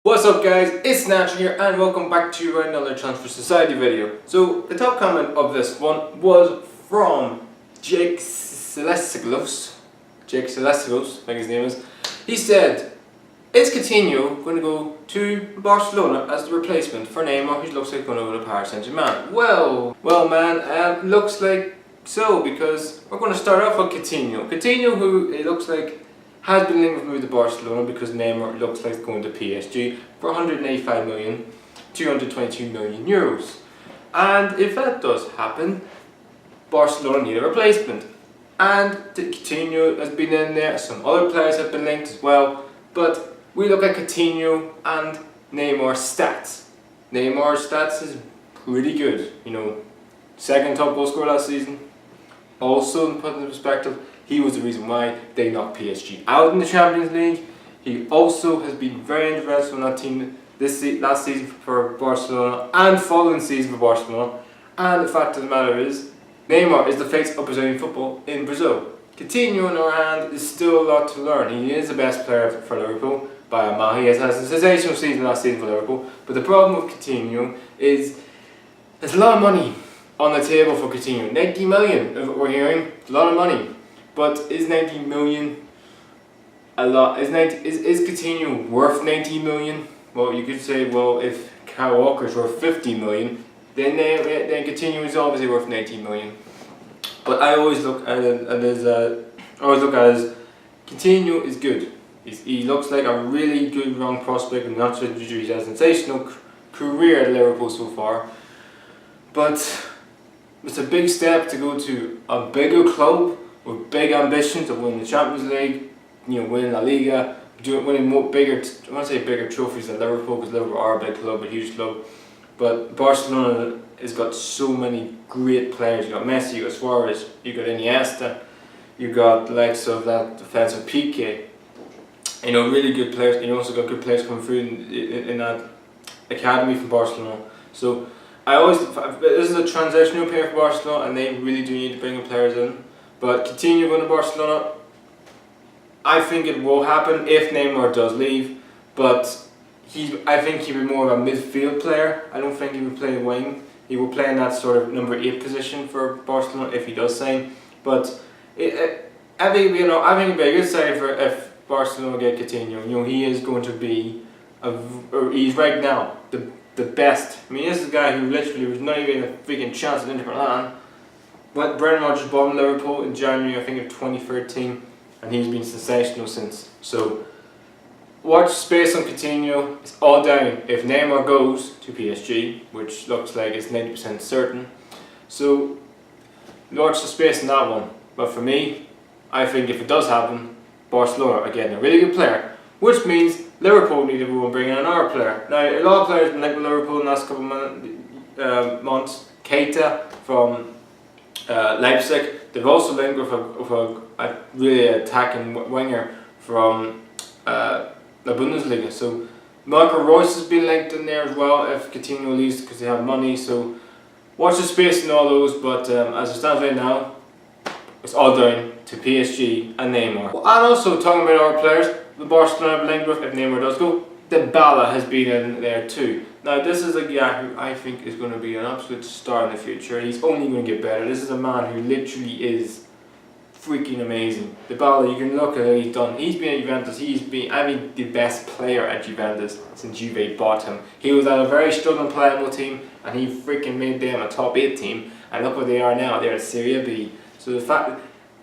What's up guys, it's Nacho here and welcome back to another Transfer Society video. So the top comment of this one was from Jake Celestiglos, I think his name is. He said, is Coutinho going to go to Barcelona as the replacement for Neymar, who looks like going to go to Paris Saint-Germain? Well man, looks like so, because we're going to start off with Coutinho. Coutinho, who it looks like has been linked with move to Barcelona because Neymar looks like going to PSG for 185 million, 222 million euros. And if that does happen, Barcelona need a replacement. And Coutinho has been in there, some other players have been linked as well, but we look at Coutinho and Neymar's stats. Neymar's stats is pretty good, you know, second top goal scorer last season. Also, put in perspective, he was the reason why they knocked PSG out in the Champions League. He also has been very influential in that team last season for Barcelona and following season for Barcelona. And the fact of the matter is, Neymar is the face of Brazilian football in Brazil. Coutinho, on the other hand, is still a lot to learn. He is the best player for Liverpool by a mile. He has a sensational season last season for Liverpool. But the problem with Coutinho is there's a lot of money on the table for Coutinho. 90 million, if we're hearing, a lot of money. But is 90 million a lot? Is Coutinho worth 90 million? Well, you could say, well, if Kyle Walker's worth 50 million, then Coutinho is obviously worth 90 million. But I always look at it as Coutinho is good. He looks like a really good young prospect, and not just injury. He has a sensational career at Liverpool so far. But it's a big step to go to a bigger club with big ambitions of winning the Champions League, you know, winning La Liga, winning more bigger trophies than Liverpool, because Liverpool are a big club, a huge club. But Barcelona has got so many great players. You got Messi, you got Suarez, you got Iniesta, you got the likes of that defensive Piqué. You know, really good players. And you also got good players coming through in that academy from Barcelona. So this is a transitional period for Barcelona, and they really do need to bring the players in. But Coutinho going to Barcelona, I think it will happen if Neymar does leave. But I think he'll be more of a midfield player. I don't think he will play wing. He will play in that sort of number 8 position for Barcelona if he does sign. But I think it'd be a good sign for if Barcelona get Coutinho. You know, he is going to be he's right now the best. I mean, this is a guy who literally was not even a freaking chance at Inter Milan. But Brendan Rodgers bought him Liverpool in January, I think, of 2013, and he's been sensational since. So, watch space on Coutinho. It's all down if Neymar goes to PSG, which looks like it's 90% certain. So, watch the space on that one. But for me, I think if it does happen, Barcelona, again, a really good player, which means Liverpool need to go and bring in another player. Now, a lot of players have been linked with Liverpool in the last couple of months. Keita from Leipzig. They've also linked with a really attacking winger from the Bundesliga. So Marco Reus has been linked in there as well if Coutinho leaves, because they have money. So watch the space in all those. But as it stands right now, it's all down to PSG and Neymar. And also talking about our players, the Barcelona have linked with if Neymar does go. Dybala has been in there too. Now this is a guy who I think is going to be an absolute star in the future. He's only going to get better. This is a man who literally is freaking amazing. Dybala, you can look at what he's done. He's been at Juventus. He's been, the best player at Juventus since Juve bought him. He was at a very struggling playable team, and he freaking made them a top 8 team. And look where they are now. They're at Serie B. So the fact,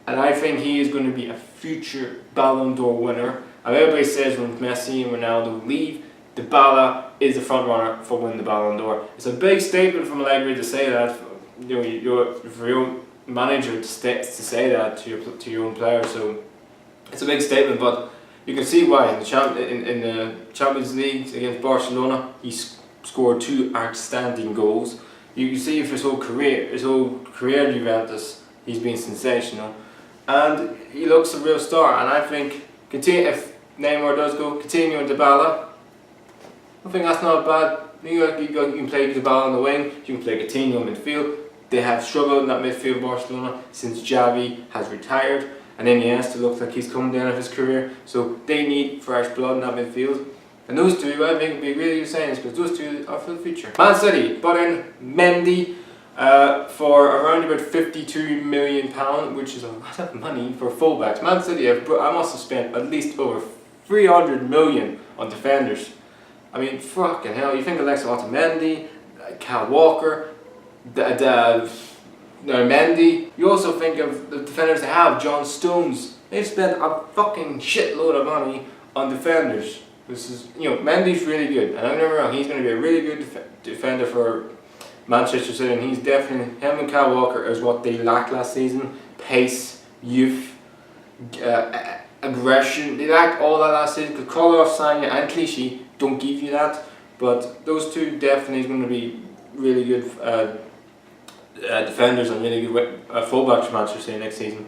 and I think he is going to be a future Ballon d'Or winner. And everybody says when Messi and Ronaldo leave, Dybala is the front runner for winning the Ballon d'Or. It's a big statement from Allegri to say that. You know, for your own manager to say that to your own player. So it's a big statement, but you can see why in the Champions League against Barcelona, he scored 2 outstanding goals. You can see for his whole career in Juventus, he's been sensational, and he looks a real star. And I think if Neymar does go, Coutinho and Dybala, I think that's not bad. You can play Dybala on the wing, you can play Coutinho in midfield. They have struggled in that midfield, Barcelona, since Xavi has retired, and Iniesta looks like he's coming down of his career. So they need fresh blood in that midfield. And those two, I think, would be really good signings because those two are for the future. Man City bought in Mendy for around about £52 million, which is a lot of money for fullbacks. Man City I must have spent at least over 300 million on defenders. I mean, fucking hell, you think of Alex Otamendi, Kyle Walker, Mendy. You also think of the defenders they have, John Stones. They've spent a fucking shitload of money on defenders. This is, Mendy's really good, and don't get me wrong, he's going to be a really good defender for Manchester City, and he's definitely, him and Kyle Walker is what they lacked last season. Pace, youth, aggression. They lacked all that last season because Kolarov, Sanya and Clichy don't give you that, but those two definitely is going to be really good defenders and really good fullbacks for Manchester City next season.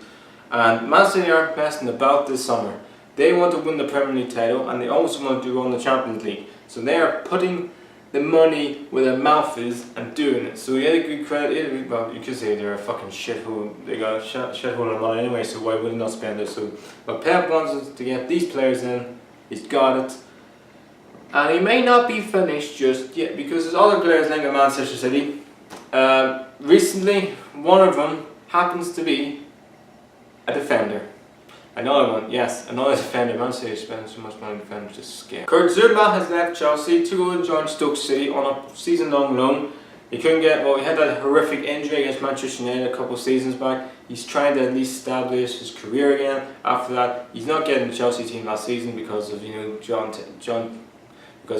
And Man City aren't messing about this summer. They want to win the Premier League title and they also want to go in the Champions League. So they are putting the money where their mouth is and doing it. So he had a good credit. Well, you could say they're a fucking shithole. They got a shithole of money anyway, so why would they not spend it? So, but Pep wants us to get these players in. He's got it. And he may not be finished just yet because there's other players linked at Manchester City. Recently, one of them happens to be a defender. Another one, yes, another defender. Man City spending so much money on defenders, just scary. Kurt Zouma has left Chelsea to go and join Stoke City on a season-long loan. He couldn't get, well, he had that horrific injury against Manchester United a couple of seasons back. He's trying to at least establish his career again. After that, he's not getting the Chelsea team last season because of, because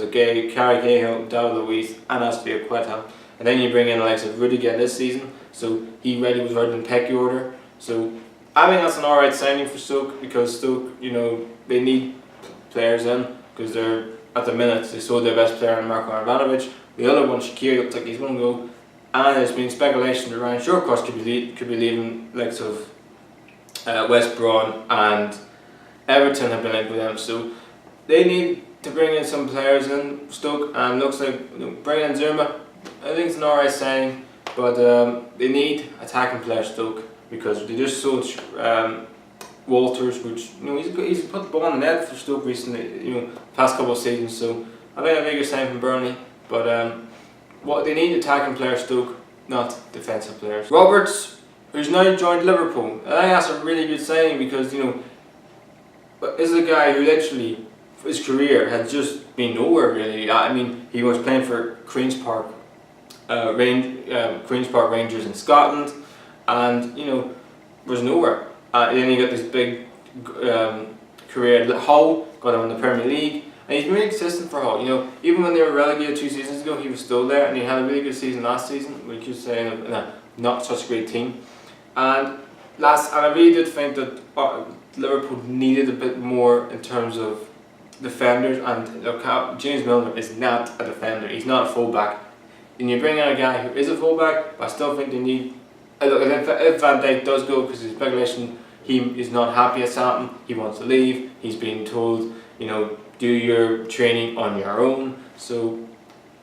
of Gary Cahill, David Luiz, and Aspilicueta. And then you bring in Alex Rudiger this season, so he was right in the pecking order. So I think that's an alright signing for Stoke because Stoke, they need players in because they're, at the minute, they sold their best player in Marko Arnautovic. The other one, Shaqiri, looks like he's going to go. And there's been speculation that Ryan Shawcross could be leaving, likes of West Brom and Everton have been linked with them. So they need to bring in some players in Stoke, and looks like bringing in Zouma, I think it's an alright signing, but they need attacking players Stoke. Because they just sold Walters, which he's put the ball on the net for Stoke recently, past couple of seasons. So I think a bigger sign from Burnley. But what they need attacking players Stoke, not defensive players. Roberts, who's now joined Liverpool, I think that's a really good signing because this is a guy who literally his career has just been nowhere really. I mean, he was playing for Queen's Park Rangers in Scotland. And was nowhere. Then he got this big career at Hull, got him in the Premier League, and he's been really consistent for Hull. Even when they were relegated 2 seasons ago, he was still there, and he had a really good season last season, which is saying not such a great team. And I really did think that Liverpool needed a bit more in terms of defenders. And James Milner is not a defender; he's not a fullback. And you bring in a guy who is a fullback, but I still think they need. If Van Dijk does go, because his speculation, he is not happy at Southampton, he wants to leave, he's being told, do your training on your own. So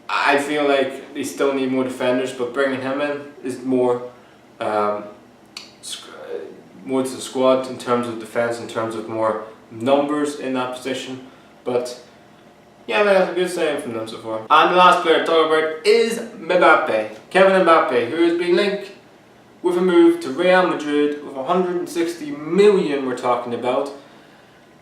I feel like they still need more defenders, but bringing him in is more to the squad in terms of defence, in terms of more numbers in that position. But yeah, that's a good signing from them so far. And the last player to talk about is Mbappe, Kevin Mbappe, who has been linked with a move to Real Madrid with 160 million we're talking about.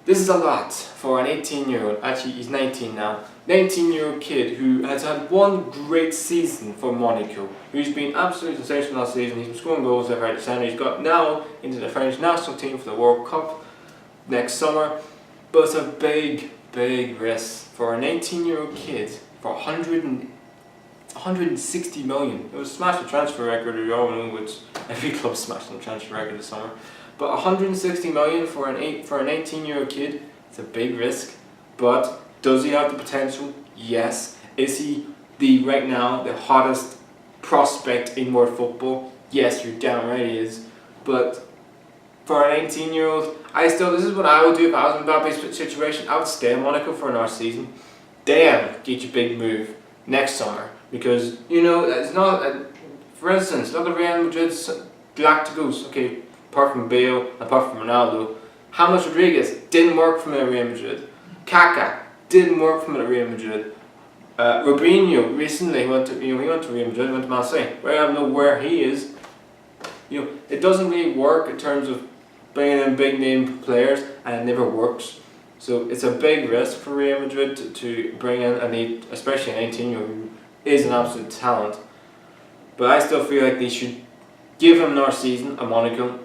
This is a lot for an 18-year-old, actually he's 19 now, 19-year-old kid who has had one great season for Monaco, who's been absolutely sensational last season. He's been scoring goals left, right, and centre. He's got now into the French national team for the World Cup next summer, but it's a big risk for an 18-year-old kid for 160 million. It was smashed the transfer record, we all know, which every club smashed the transfer record this summer. But 160 million for an 18-year-old kid, it's a big risk. But does he have the potential? Yes. Is he right now the hottest prospect in world football? Yes, you're damn right he is. But for an 18-year-old, this is what I would do if I was in Mbappe's situation. I would stay in Monaco for another season. Then get your big move next summer. Because, it's not, for instance, look at Real Madrid's Galacticos, okay, apart from Bale, apart from Ronaldo. James Rodriguez didn't work for Real Madrid. Kaká didn't work for him at Real Madrid. Robinho recently went to Real Madrid, went to Man City. I don't know where he is. It doesn't really work in terms of bringing in big name players, and it never works. So it's a big risk for Real Madrid to bring in especially an 18-year-old who is an absolute talent. But I still feel like they should give him another season at Monaco.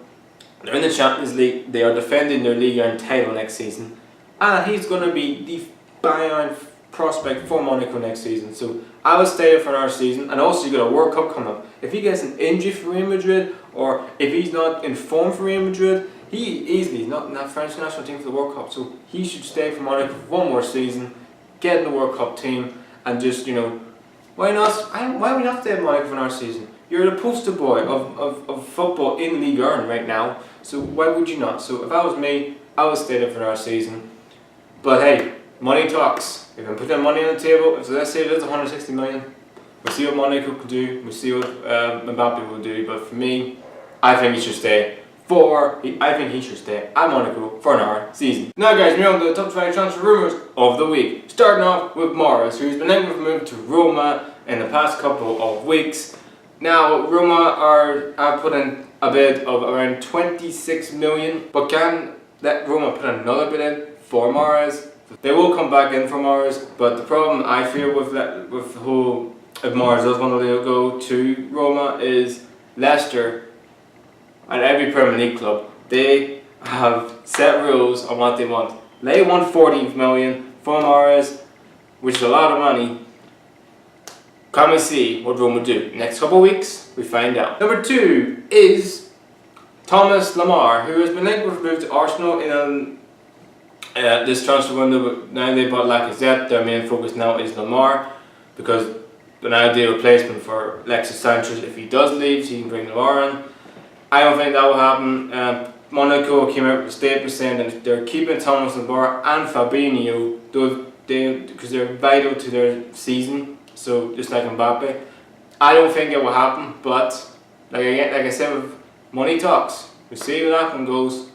They're in the Champions League. They are defending their Ligue 1 title next season, and he's going to be the Bayern prospect for Monaco next season. So I will stay there for another season, and also you got a World Cup coming up. If he gets an injury for Real Madrid, or if he's not in form for Real Madrid, he's not in that French national team for the World Cup. So he should stay for Monaco for one more season, get in the World Cup team, and just why not? Why would we not stay in Monaco for another season? You're the poster boy of football in Ligue 1 right now. So why would you not? So if that was me, I would stay there for another season. But hey, money talks. If I put that money on the table, let's say it is 160 million, we'll see what Monaco can do, we'll see what Mbappe will do, but for me, I think he should stay at Monaco for another season. Now guys, we're on to the top 5 transfer rumours of the week. Starting off with Morris, who's been linked with a move to Roma in the past couple of weeks. Now, Roma have put in a bid of around 26 million, but can let Roma put another bid in for Morris? They will come back in for Morris, but the problem I feel with the whole, if Morris does want to go to Roma, is Leicester and every Premier League club, they have set rules on what they want. They want 40 million for Morris, which is a lot of money. Can we see what Roma do? Next couple of weeks, we find out. Number 2 is Thomas Lemar, who has been linked with a move to Arsenal in this transfer window, but now they bought Lacazette. Their main focus now is Lemar, because they're now the replacement for Alexis Sanchez. If he does leave, so he can bring Lemar in. I don't think that will happen. Monaco came out with a statement saying that they're keeping Thomas Lemar and Fabinho, because they're vital to their season. So just like Mbappe, I don't think it will happen. But like I said, with money talks. We see where that one goes.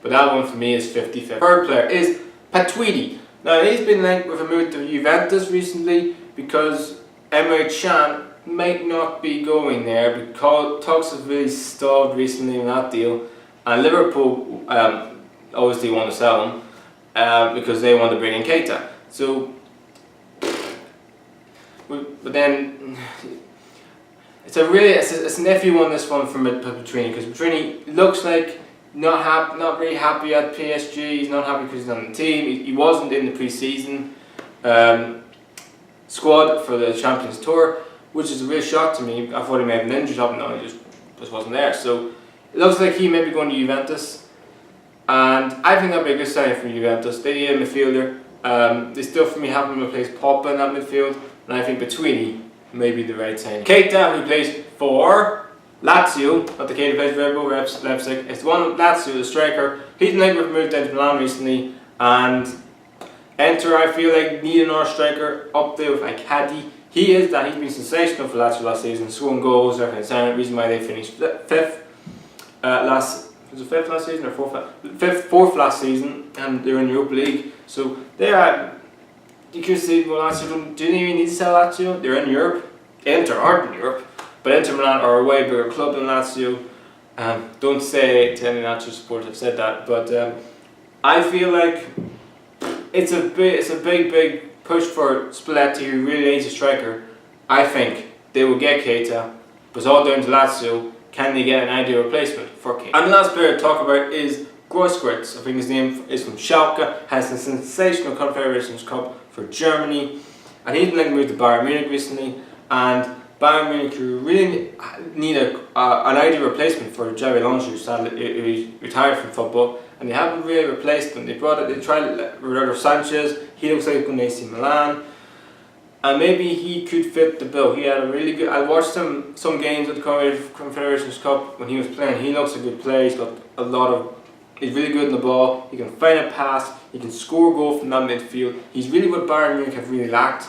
But that one for me is 50-50. Third player is Patuidi. Now he's been linked with a move to Juventus recently because Emre Can might not be going there, because talks have really stalled recently in that deal, and Liverpool obviously want to sell him because they want to bring in Keita. So, but then it's an iffy one, this one from Patuidi, because Patuidi looks like not really happy at PSG. He's not happy because he's on the team. He wasn't in the pre-season squad for the Champions Tour, which is a real shock to me. I thought he may have an injury up, no, he just wasn't there. So it looks like he may be going to Juventus, and I think that'd be a good signing for Juventus. They need a midfielder. They still, for me, haven't replaced Pogba in that midfield, and I think Patuidi may be the right signing. Keita, who plays for Lazio, not the Keita plays for Red Bull Leipzig. It's the one Lazio, the striker. He's been linked with moved down to Milan recently, and Inter, I feel like, need another striker up there with Icardi. He's been sensational for Lazio last season, scoring goals, everything. The reason why they finished fifth last season or fourth last season, and they're in the Europa League. So they are. You could say, well, Lazio didn't even need to sell Lazio. They're in Europe. Inter aren't in Europe, but Inter Milan are a way bigger club than Lazio. Don't say to any Lazio supporters I've said that, but I feel like it's a big push for Spalletti, who really needs a striker. I think they will get Keita, but it's all down to Lazio. Can they get an ideal replacement for Keita? And the last player to talk about is Grosskreutz. I think his name is from Schalke, has a sensational Confederations Cup for Germany, and he's been moved to Bayern Munich recently, and Bayern Munich really need an ideal replacement for Xabi Alonso, who retired from football, and they haven't really replaced him. They tried Roberto Sanchez. He looks like he's going to AC Milan, and maybe he could fit the bill. He had a really good. I watched him some games at the Confederations Cup when he was playing. He looks a good player. He's got a lot of. He's really good in the ball. He can find a pass. He can score a goal from that midfield. He's really what Bayern Munich have really lacked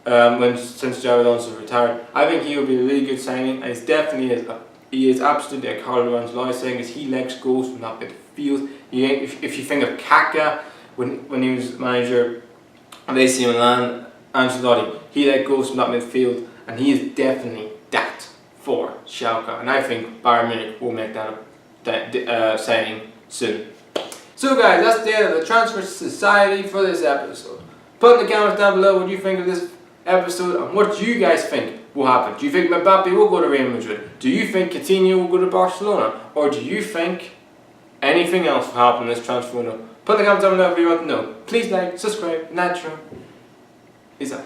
since Xabi Alonso retired. I think he will be a really good signing, and he is absolutely a Carlo Ancelotti saying is he likes goals from that midfield. If you think of Kaka when he was manager of AC Milan, Ancelotti, he goes from that midfield, and he is definitely that for Schalke, and I think Bayern Munich will make that signing soon. So guys, that's the end of the Transfer Society for this episode. Put in the comments down below what you think of this episode and what you guys think will happen. Do you think Mbappe will go to Real Madrid? Do you think Coutinho will go to Barcelona? Or do you think anything else will happen in this transfer window? Put in the comments down below if you want to know. Please like, subscribe, and outro. Peace out.